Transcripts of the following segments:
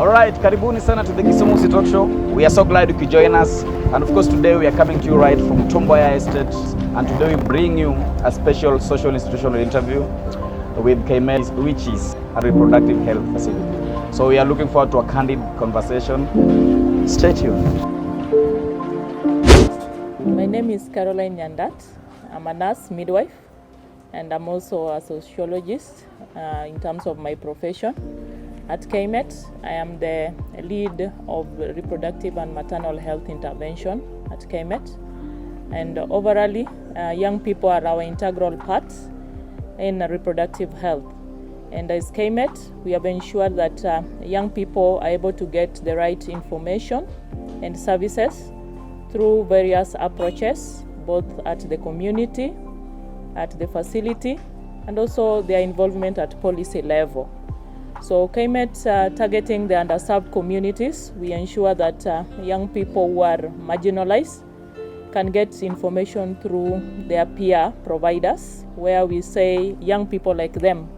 Alright, karibuni sana to the Kisumu Talk Show. We are so glad you could join us. And of course today we are coming to you right from Tomboya Estate. And today we bring you a special social institutional interview with KMET, which is a reproductive health facility. So we are looking forward to a candid conversation. Stay tuned. My name is Caroline Nyandat. I'm a nurse midwife, and I'm also a sociologist in terms of my profession. At KMET, I am the lead of reproductive and maternal health intervention at KMET. And overall, young people are our integral part in reproductive health. And as KMET, we have ensured that young people are able to get the right information and services through various approaches, both at the community, at the facility, and also their involvement at policy level. So KMET targeting the underserved communities, we ensure that young people who are marginalized can get information through their peer providers, where we say young people like them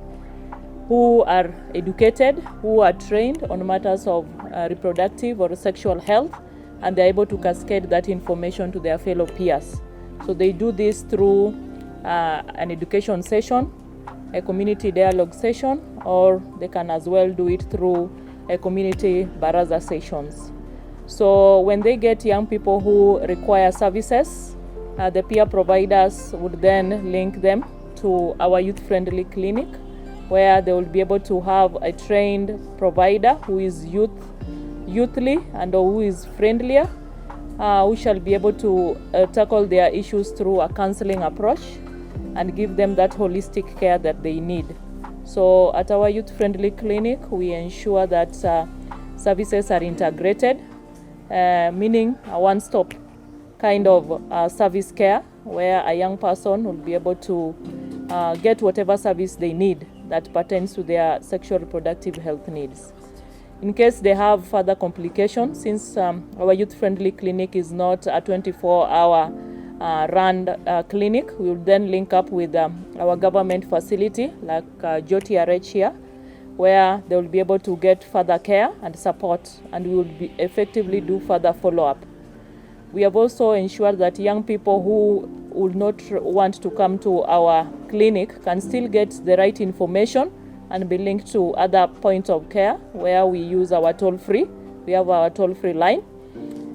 who are educated, who are trained on matters of reproductive or sexual health, and they're able to cascade that information to their fellow peers. So they do this through an education session, a community dialogue session, or they can as well do it through a community baraza sessions. So when they get young people who require services, the peer providers would then link them to our youth-friendly clinic, where they will be able to have a trained provider who is youthly and who is friendlier, who shall be able to tackle their issues through a counseling approach and give them that holistic care that they need. So at our youth-friendly clinic, we ensure that services are integrated, meaning a one-stop kind of service care, where a young person will be able to get whatever service they need that pertains to their sexual reproductive health needs. In case they have further complications, since our youth-friendly clinic is not a 24-hour run clinic, we will then link up with our government facility like JOTRH here, where they will be able to get further care and support, and we will be effectively do further follow-up. We have also ensured that young people who would not want to come to our clinic can still get the right information and be linked to other points of care, where we use our toll-free. We have our toll-free line.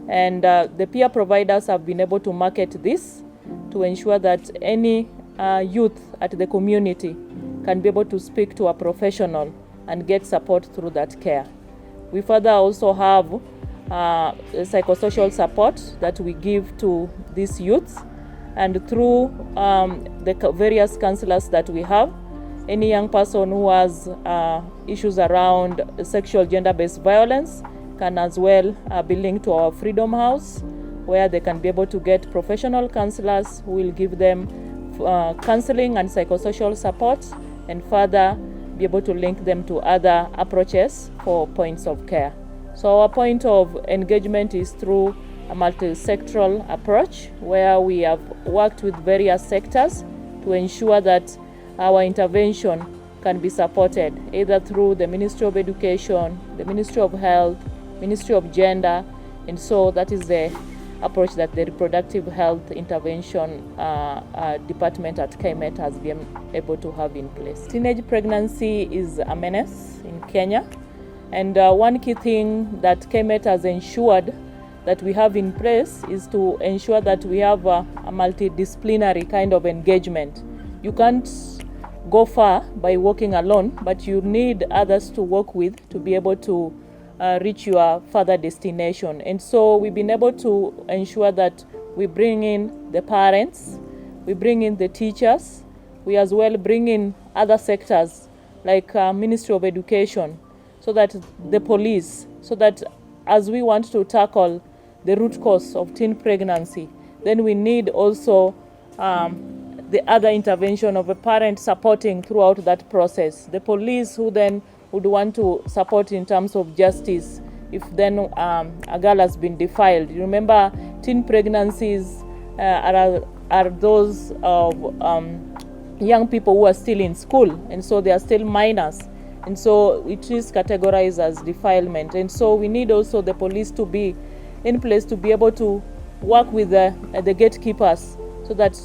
And the peer providers have been able to market this to ensure that any youth at the community can be able to speak to a professional and get support through that care. We further also have psychosocial support that we give to these youths, and through the various counselors that we have, any young person who has issues around sexual gender-based violence can as well be linked to our Freedom House, where they can be able to get professional counselors who will give them counseling and psychosocial support, and further be able to link them to other approaches for points of care. So our point of engagement is through a multi-sectoral approach, where we have worked with various sectors to ensure that our intervention can be supported either through the Ministry of Education, the Ministry of Health, Ministry of Gender, and so that is the approach that the Reproductive Health Intervention Department at KMET has been able to have in place. Teenage pregnancy is a menace in Kenya, and one key thing that KMET has ensured that we have in place is to ensure that we have a multidisciplinary kind of engagement. You can't go far by working alone, but you need others to work with to be able to reach your further destination. And so we've been able to ensure that we bring in the parents, we bring in the teachers, we as well bring in other sectors like Ministry of Education, so that the police, so that as we want to tackle the root cause of teen pregnancy, then we need also the other intervention of a parent supporting throughout that process. The police who then would want to support in terms of justice if then a girl has been defiled. You remember, teen pregnancies are those of young people who are still in school, and so they are still minors. and so it is categorized as defilement. And so we need also the police to be in place to be able to work with the gatekeepers, so that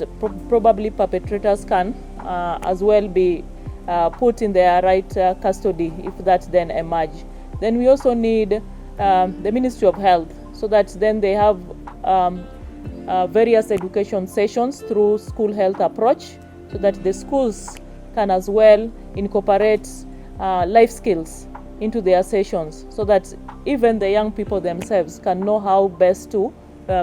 probably perpetrators can as well be put in their right custody if that then emerge. Then we also need the Ministry of Health, so that then they have various education sessions through school health approach, so that the schools can as well incorporate life skills into their sessions, so that even the young people themselves can know how best to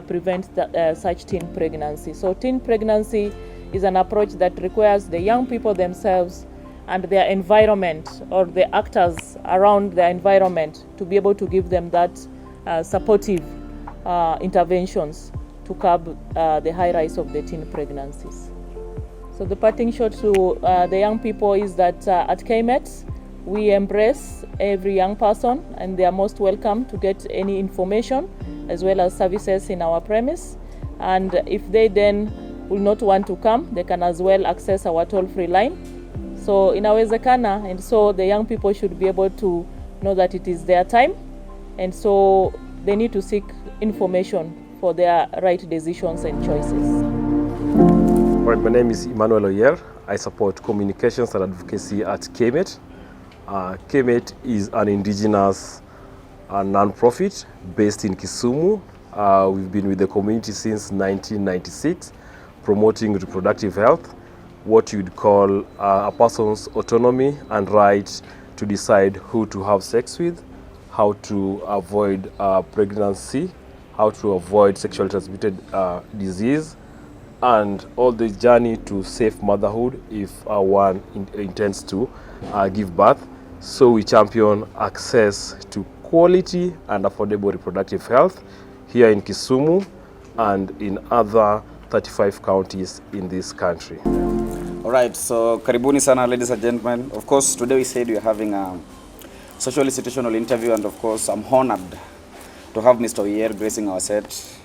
prevent such teen pregnancy. So teen pregnancy is an approach that requires the young people themselves and their environment, or the actors around their environment, to be able to give them that supportive interventions to curb the high rise of the teen pregnancies. So the parting shot to the young people is that at KMET, we embrace every young person, and they are most welcome to get any information as well as services in our premise. And if they then will not want to come, they can as well access our toll-free line. So inawezekana, and so the young people should be able to know that it is their time, and so they need to seek information for their right decisions and choices. Right, my name is Emmanuel Oyer. I support communications and advocacy at KMET. KMET is an indigenous non-profit based in Kisumu. We've been with the community since 1996, promoting reproductive health, what you'd call a person's autonomy and right to decide who to have sex with, how to avoid pregnancy, how to avoid sexually transmitted disease, and all the journey to safe motherhood if one intends to give birth. So we champion access to quality and affordable reproductive health here in Kisumu and in other 35 counties in this country. All right, so karibuni sana, ladies and gentlemen. Of course, today we said we're having a social institutional interview, and of course, I'm honored to have Mr. Oyer gracing our set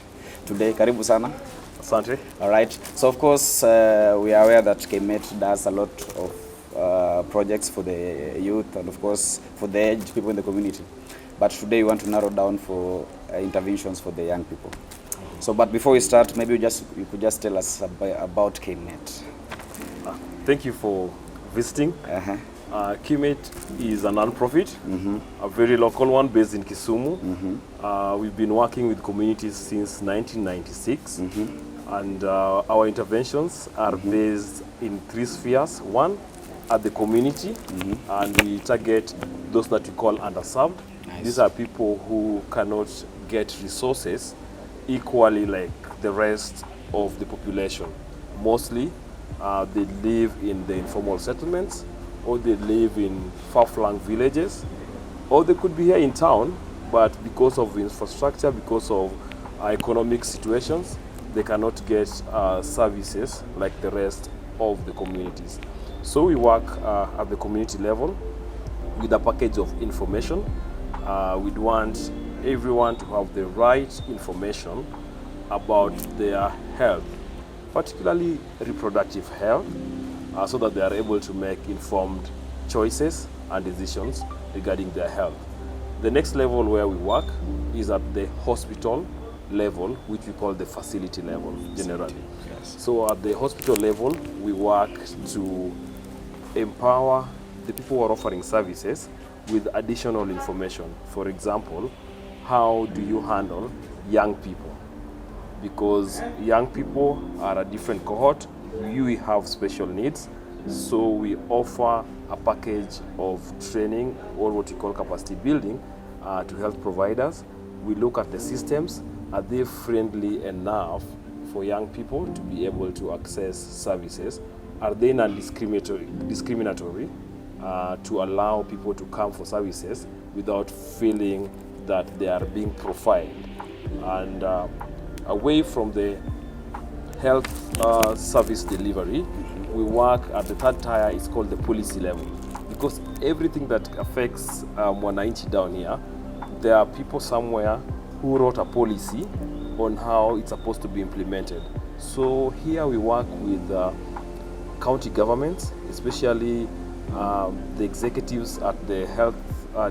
today. Karibu sana. Asante. All right, so of course, we are aware that KMET does a lot of projects for the youth and of course for the aged people in the community. But today we want to narrow down for interventions for the young people. So, but before we start, maybe you could just tell us about KMET. Thank you for visiting. KMET is a non-profit, a very local one based in Kisumu. We've been working with communities since 1996, and our interventions are based in 3 spheres. One, at the community, and we target those that we call underserved. Nice. These are people who cannot get resources equally like the rest of the population. Mostly, they live in the informal settlements, or they live in far-flung villages, or they could be here in town, but because of infrastructure, because of economic situations, they cannot get services like the rest of the communities. So we work at the community level with a package of information. We'd want everyone to have the right information about their health, particularly reproductive health, so that they are able to make informed choices and decisions regarding their health. The next level where we work is at the hospital level, which we call the facility level generally. Yes. So at the hospital level, we work to empower the people who are offering services with additional information. For example, how do you handle young people? Because young people are a different cohort. We have special needs, so we offer a package of training, or what we call capacity building, to health providers. We look at the systems. Are they friendly enough for young people to be able to access services? Are they non-discriminatory to allow people to come for services without feeling that they are being profiled? And away from the health service delivery, we work at the third tier. It's called the policy level, because everything that affects mwananchi down here, there are people somewhere who wrote a policy on how it's supposed to be implemented. So here we work with county governments, especially the executives at the health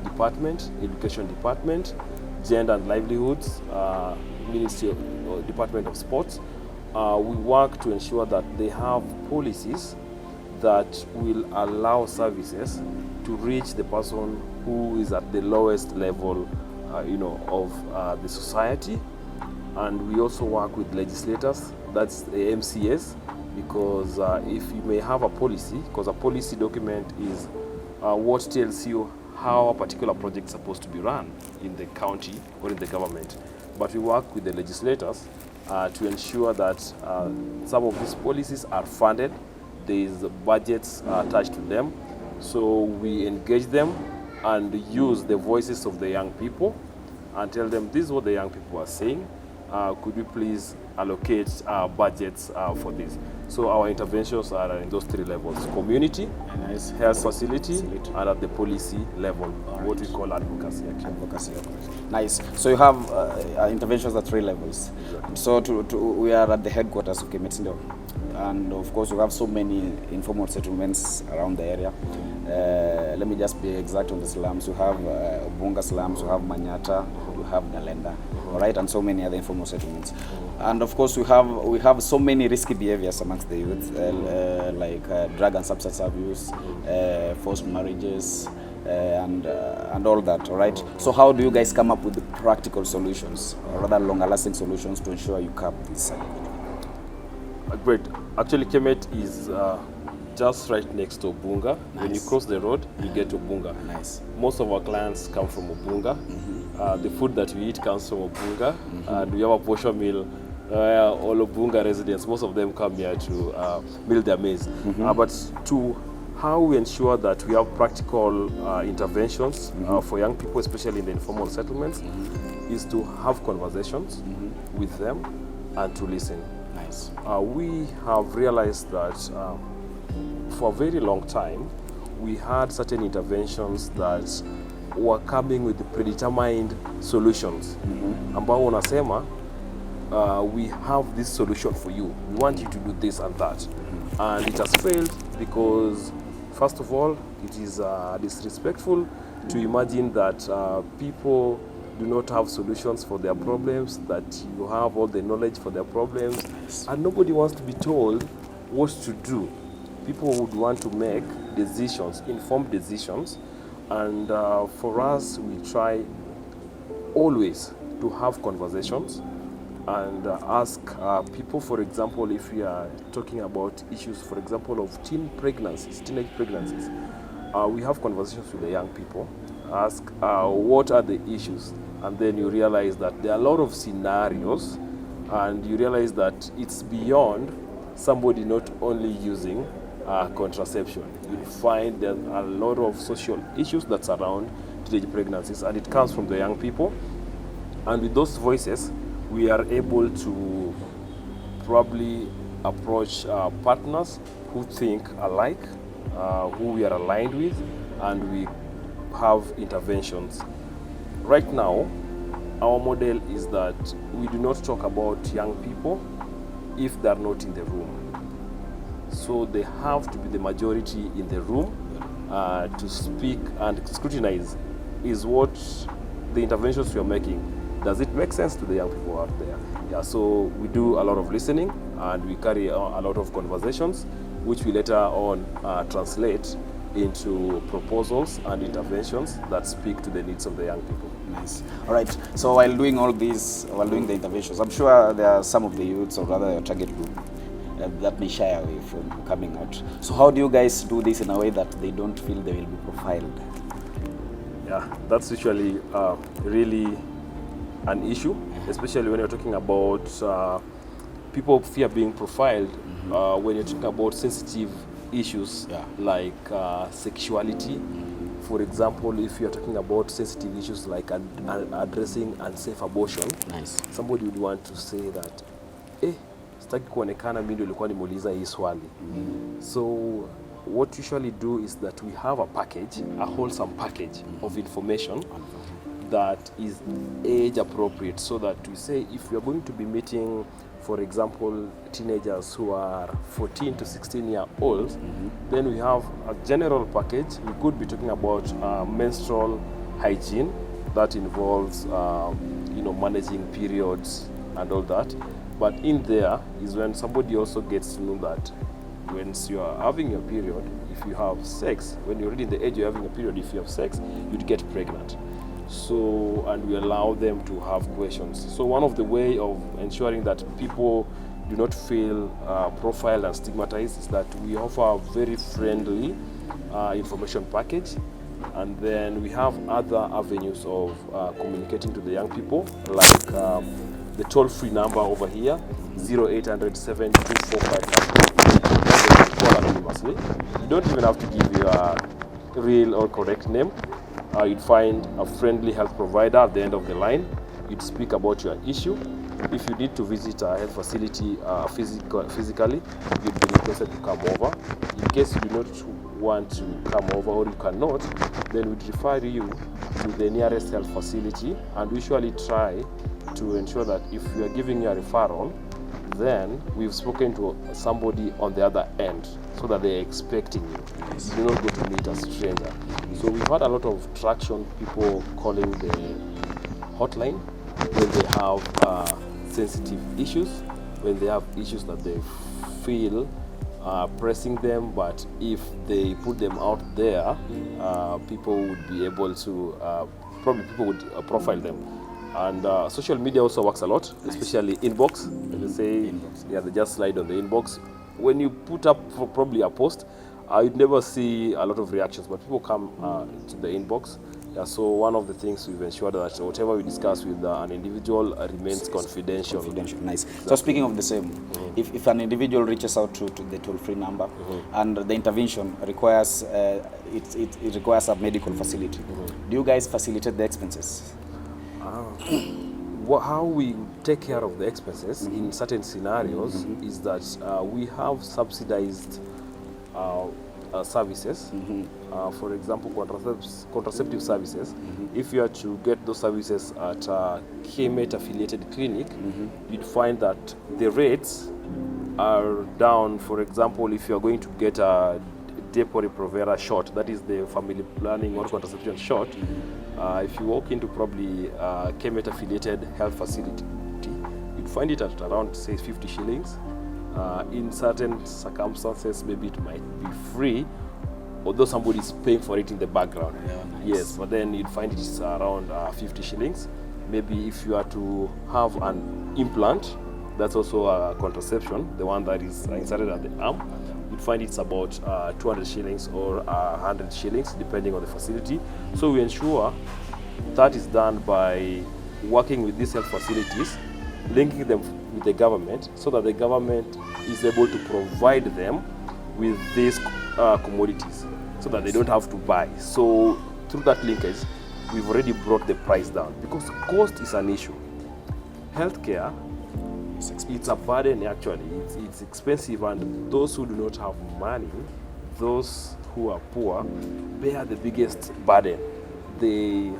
department, education department, gender and livelihoods, Ministry of, Department of Sports. We work to ensure that they have policies that will allow services to reach the person who is at the lowest level, of the society. And we also work with legislators, that's the MCAs, because if you may have a policy, because a policy document is what tells you how a particular project is supposed to be run in the county or in the government. But we work with the legislators to ensure that some of these policies are funded, there is budgets attached to them. So we engage them and use the voices of the young people and tell them this is what the young people are saying. Could we please allocate budgets for this? So our interventions are in those three levels: community, Nice. health facility, and at the policy level, what we call advocacy. Actually. Advocacy. Nice. So you have interventions at three levels. Exactly. So we are at the headquarters of KMET, and of course we have so many informal settlements around the area. Let me just be exact on the slums. You have Bunga slums, you have Manyata, you have Galenda, all right, and so many other informal settlements. And of course we have so many risky behaviors amongst the youth, like drug and substance abuse, forced marriages, and all that, all right. So how do you guys come up with the practical solutions, or rather longer-lasting solutions, to ensure you curb this? Great. Actually, KMET is just right next to Obunga. Nice. When you cross the road, you get to Obunga. Nice. Most of our clients come from Obunga. The food that we eat comes from Obunga. And we have a portion meal. All Obunga residents, most of them come here to mill their maize. But to how we ensure that we have practical interventions for young people, especially in the informal settlements, is to have conversations with them and to listen. Nice. We have realized that for a very long time, we had certain interventions that were coming with predetermined solutions. Ambao unasema, we have this solution for you. We want you to do this and that. And it has failed because, first of all, it is disrespectful to imagine that people do not have solutions for their problems, that you have all the knowledge for their problems, and nobody wants to be told what to do. People would want to make decisions, informed decisions, and for us, we try always to have conversations and ask people, for example, if we are talking about issues, for example, of teenage pregnancies, we have conversations with the young people, ask what are the issues, and then you realize that there are a lot of scenarios, and you realize that it's beyond somebody not only using contraception. You find there are a lot of social issues that surround teenage pregnancies, and it comes from the young people. And with those voices, we are able to probably approach partners who think alike, who we are aligned with, and we have interventions. Right now, our model is that we do not talk about young people if they are not in the room. So they have to be the majority in the room to speak and scrutinize is what the interventions we are making. Does it make sense to the young people out there? Yeah, so we do a lot of listening and we carry a lot of conversations, which we later on translate into proposals and interventions that speak to the needs of the young people. Nice. All right. So while doing all these, while doing the interventions, I'm sure there are some of the youths, or rather your target group, that may shy away from coming out. So how do you guys do this in a way that they don't feel they will be profiled? Yeah, that's usually really an issue, especially when you're talking about people fear being profiled when you're talking about sensitive issues like sexuality. For example, if you're talking about sensitive issues like addressing unsafe abortion, somebody would want to say that, sitaki kuonekana mimi ndio nilikuwa nimuuliza hii swali. So what we usually do is that we have a package, a wholesome package of information that is age appropriate, so that we say if we are going to be meeting for example, teenagers who are 14 to 16 year olds, then we have a general package. We could be talking about menstrual hygiene that involves managing periods and all that. But in there is when somebody also gets to know that when you are having your period, if you have sex, when you're already in the age you're having a period, if you have sex, you'd get pregnant. So, and we allow them to have questions. So one of the way of ensuring that people do not feel profiled and stigmatized is that we offer a very friendly information package. And then we have other avenues of communicating to the young people, like the toll-free number over here, 0800 72455. Call anonymously. You don't even have to give your real or correct name. You'd find a friendly health provider at the end of the line. You'd speak about your issue. If you need to visit a health facility physically, you'd be requested to come over. In case you do not want to come over or you cannot, then we'd refer you to the nearest health facility, and we usually try to ensure that if we are giving you a referral, then we've spoken to somebody on the other end so that they're expecting you. You do not go to meet a stranger. So we've had a lot of traction, people calling the hotline when they have sensitive issues, when they have issues that they feel pressing them, but if they put them out there, people would be able to, probably people would profile them. And social media also works a lot, especially inbox. They say, they just slide on the inbox. When you put up probably a post, you'd never see a lot of reactions, but people come to the inbox. Yeah, so one of the things we've ensured that whatever we discuss with an individual remains confidential. Nice. Exactly. So speaking of the same, if an individual reaches out to the toll-free number and the intervention requires it requires a medical facility, do you guys facilitate the expenses? How we take care of the expenses in certain scenarios is that we have subsidized services. For example, contraceptive services. If you are to get those services at a KMET affiliated clinic, you'd find that the rates are down. For example, if you are going to get a Depo-Provera shot, that is the family planning or contraception shot, if you walk into probably KMET affiliated health facility, you'd find it at around, say, 50 shillings. In certain circumstances, maybe it might be free, although somebody is paying for it in the background. Yeah, nice. Yes, but then you'd find it's around 50 shillings. Maybe if you are to have an implant, that's also a contraception, the one that is inserted at the arm, you'd find it's about 200 shillings or 100 shillings, depending on the facility. So we ensure that is done by working with these health facilities, linking them with the government, so that the government is able to provide them with these commodities, so that they don't have to buy. So through that linkage, we've already brought the price down, because cost is an issue. Healthcare, it's a burden actually. It's expensive, and those who do not have money, those who are poor, bear the biggest burden. They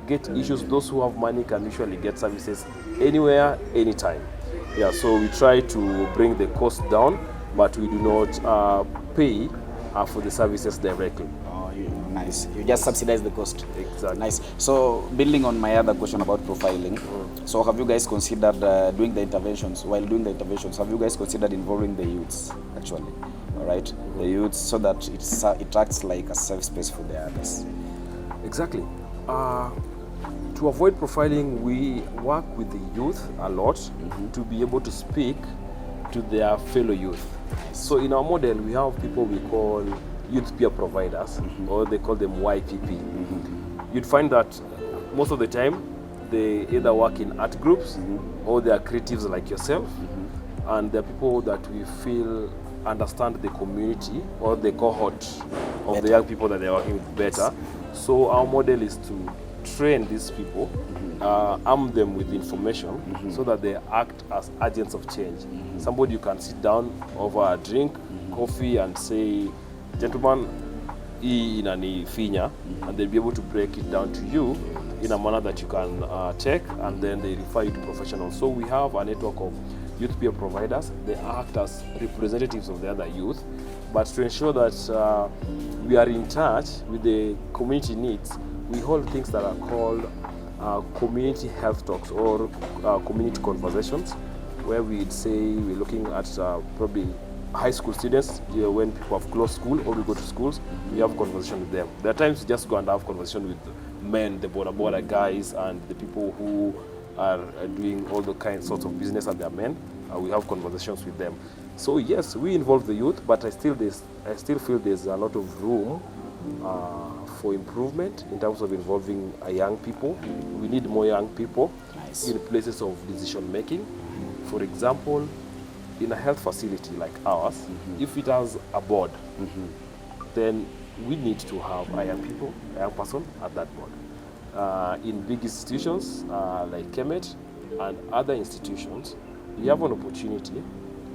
get issues. Those who have money can usually get services anywhere, anytime. Yeah, so we try to bring the cost down, but we do not pay for the services directly. Nice. You just subsidize the cost. Exactly. Nice. So building on my other question about profiling, so have you guys considered doing the interventions? While doing the interventions, have you guys considered involving the youths actually? All right, the youths, so that it acts like a safe space for the others. Exactly. To avoid profiling, we work with the youth a lot to be able to speak to their fellow youth. So in our model, we have people we call youth peer providers, or they call them YPP. You'd find that most of the time they either work in art groups or they are creatives like yourself, and they're people that we feel understand the community or the cohort of the young people that they're working with better. So our model is to train these people, arm them with information so that they act as agents of change. Somebody you can sit down over a drink, coffee, and say, gentlemen, hii inanifinya, and they'll be able to break it down to you in a manner that you can take, and then they refer you to professionals. So we have a network of youth peer providers. They act as representatives of the other youth, but to ensure that we are in touch with the community needs, we hold things that are called community health talks or community conversations, where we'd say we're looking at probably high school students, when people have closed school or we go to schools, we have conversation with them. There are times we just go and have conversation with men, the border guys, and the people who are doing all the sorts of business, and they're men. We have conversations with them. So yes, we involve the youth, but I still feel there's a lot of room for improvement in terms of involving young people. We need more young people in places of decision making. For example, in a health facility like ours, if it has a board, then we need to have a young person at that board. In big institutions like KMET and other institutions, we have an opportunity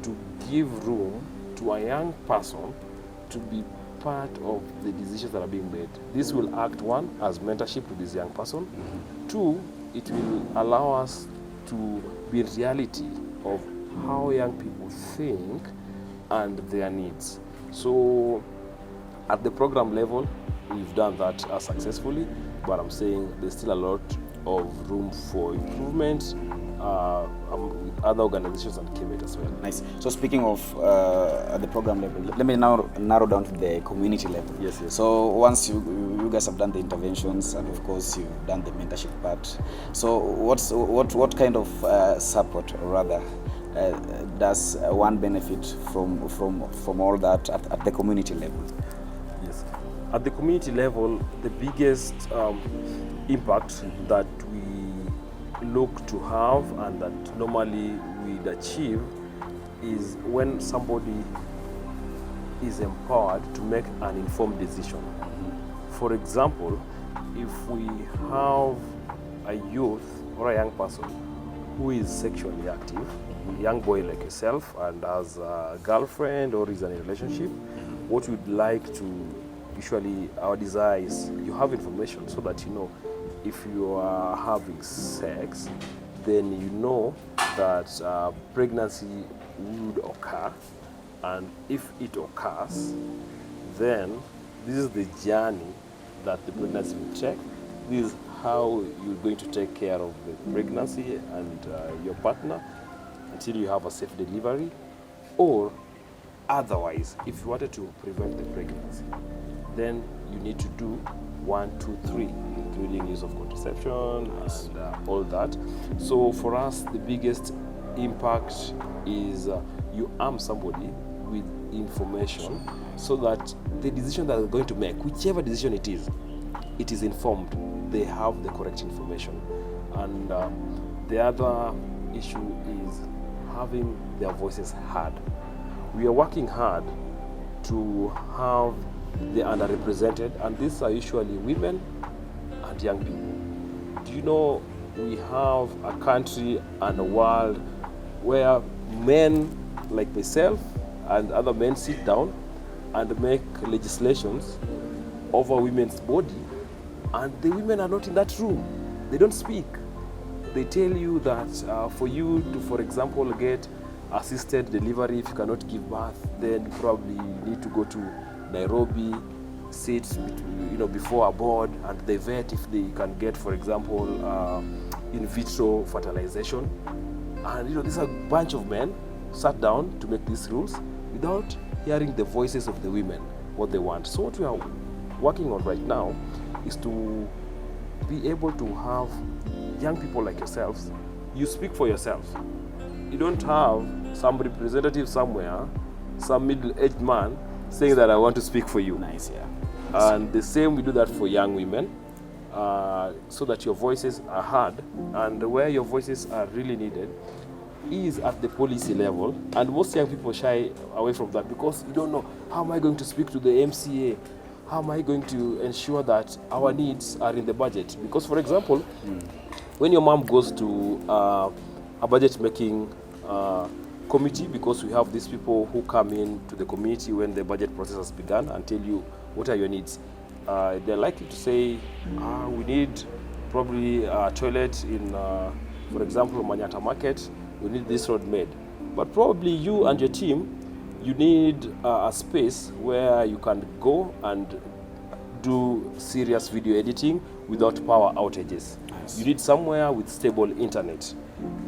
to give room to a young person to be part of the decisions that are being made. This will act, one, as mentorship to this young person. Two, it will allow us to be in reality of how young people think and their needs. So at the program level, we've done that successfully, but I'm saying there's still a lot of room for improvement with other organizations and KMET as well. Nice. So speaking of at the program level, let me now narrow down to the community level. Yes. So once you guys have done the interventions, and of course you've done the mentorship part, so what kind of support, or rather, does one benefit from all that at the community level? Yes. At the community level, the biggest impact that we look to have and that normally we'd achieve is when somebody is empowered to make an informed decision. For example, if we have a youth or a young person who is sexually active, a young boy like yourself, and has a girlfriend or is in a relationship, what we'd like to, usually our desire is you have information so that you know if you are having sex, then you know that pregnancy would occur, and if it occurs, then this is the journey that the pregnancy will take. This is how you're going to take care of the pregnancy and your partner until you have a safe delivery, or otherwise, if you wanted to prevent the pregnancy, then you need to do 1, 2, 3, including use of contraception and all that. So for us, the biggest impact is you arm somebody with information so that the decision that they're going to make, whichever decision it is informed. They have the correct information. And the other issue is having their voices heard. We are working hard to have the underrepresented, and these are usually women and young people. Do you know we have a country and a world where men like myself and other men sit down and make legislations over women's body, and the women are not in that room. They don't speak. They tell you that for you to, for example, get assisted delivery, if you cannot give birth, then probably you need to go to Nairobi, sit before a board, and they vet if they can get, for example, in vitro fertilization. And there's a bunch of men sat down to make these rules without hearing the voices of the women, what they want. So what we are working on right now is to be able to have young people like yourselves. You speak for yourself. You don't have some representative somewhere, some middle-aged man saying that I want to speak for you. Nice, yeah. And the same we do that for young women, so that your voices are heard, and where your voices are really needed is at the policy level. And most young people shy away from that because you don't know, how am I going to speak to the MCA? How am I going to ensure that our needs are in the budget? Because, for example, when your mom goes to a budget making committee, because we have these people who come in to the community when the budget process has begun and tell you what are your needs, they're likely to say, we need probably a toilet in, for example, Manyata Market, we need this road made. But probably you and your team, you need a space where you can go and do serious video editing without power outages. Nice. You need somewhere with stable internet.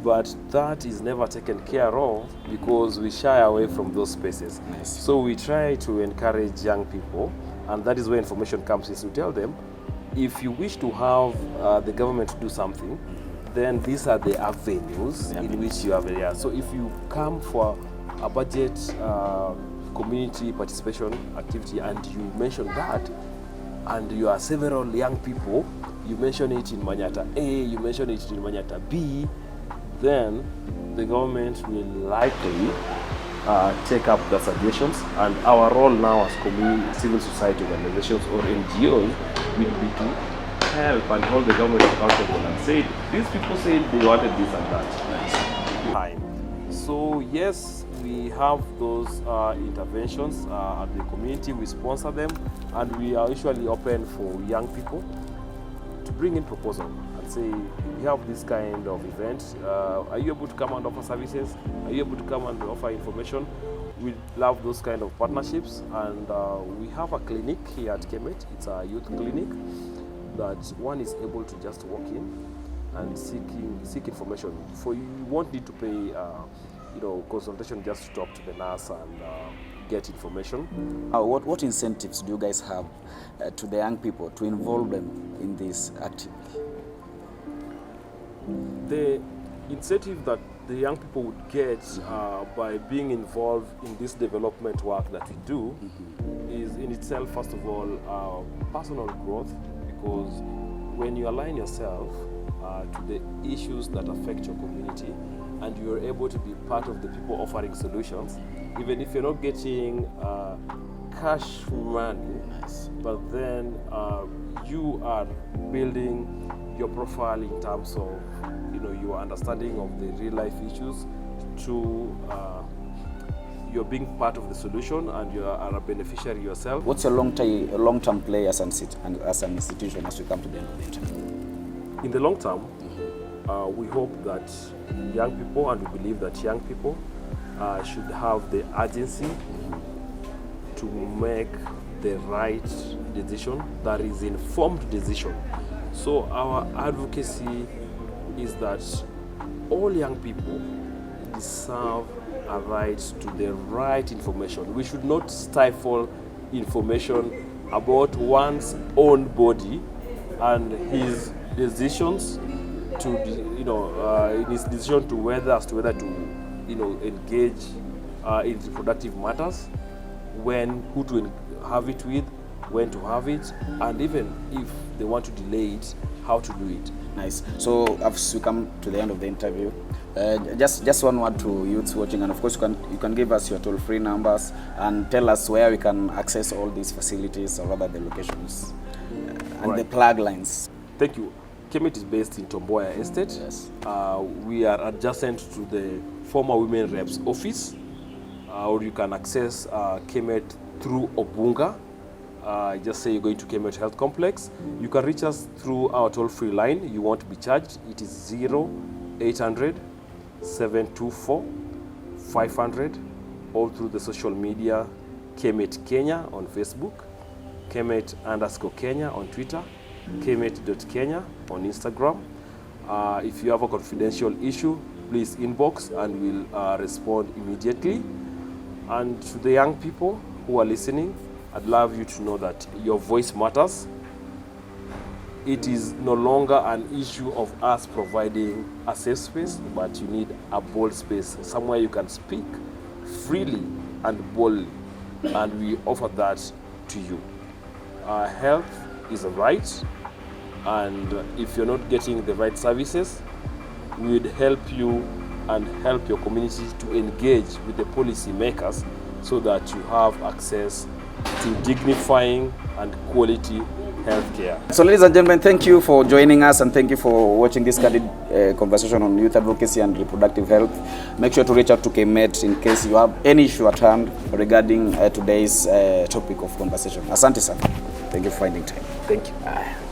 But that is never taken care of because we shy away from those spaces. Nice. So we try to encourage young people, and that is where information comes in, to tell them, if you wish to have the government to do something, then these are the avenues in which you have there. So if you come for a budget community participation activity and you mention that, and you are several young people, you mention it in Manyata A, you mention it in Manyata B, then the government will likely take up the suggestions, and our role now as community, civil society organizations or NGOs will be to help and hold the government accountable and say, these people said they wanted this and that. Time. So yes, we have those interventions at the community, we sponsor them, and we are usually open for young people to bring in proposal and say, we have this kind of event, are you able to come and offer services? Are you able to come and offer information? We love those kind of partnerships, and we have a clinic here at KMET. It's a youth clinic that one is able to just walk in and seek information. For you won't need to pay consultation just to talk to the nurse and get information. What incentives do you guys have to the young people to involve them in this activity? The incentive that the young people would get by being involved in this development work that we do is in itself, first of all, personal growth, because when you align yourself to the issues that affect your community and you're able to be part of the people offering solutions, even if you're not getting cash money, but then you are building your profile in terms of your understanding of the real life issues, to you're being part of the solution and you are a beneficiary yourself. What's your long-term play as an institution as we come to the end of the interview? In the long term, we hope that young people, and we believe that young people should have the urgency to make the right decision, that is informed decision. So our advocacy is that all young people deserve a right to the right information. We should not stifle information about one's own body and his decisions to, in his decision to whether to engage in reproductive matters, who to have it with, when to have it, and even if they want to delay it, how to do it. Nice. So as we come to the end of the interview, just one word to youths watching, and of course you can give us your toll-free numbers and tell us where we can access all these facilities, or rather the locations and the plug lines. Thank you. KMET is based in Tomboya Estate. Yes. We are adjacent to the former Women Reps office, or you can access KMET through Obunga. Just say you're going to KMET Health Complex. You can reach us through our toll-free line. You won't be charged. It is 0800 724 500, or through the social media, KMET.Kenya on Facebook, KMET_Kenya on Twitter, KMET.Kenya on Instagram. If you have a confidential issue, please inbox and we'll respond immediately. And to the young people who are listening, I'd love you to know that your voice matters. It is no longer an issue of us providing a safe space, but you need a bold space, somewhere you can speak freely and boldly, and we offer that to you. Health is a right, and if you're not getting the right services, we would help you and help your community to engage with the policy makers so that you have access to dignifying and quality healthcare. So ladies and gentlemen, thank you for joining us, and thank you for watching this candid conversation on youth advocacy and reproductive health. Make sure to reach out to KMET in case you have any issue at hand regarding today's topic of conversation. Asante sana. Thank you for finding time. Thank you.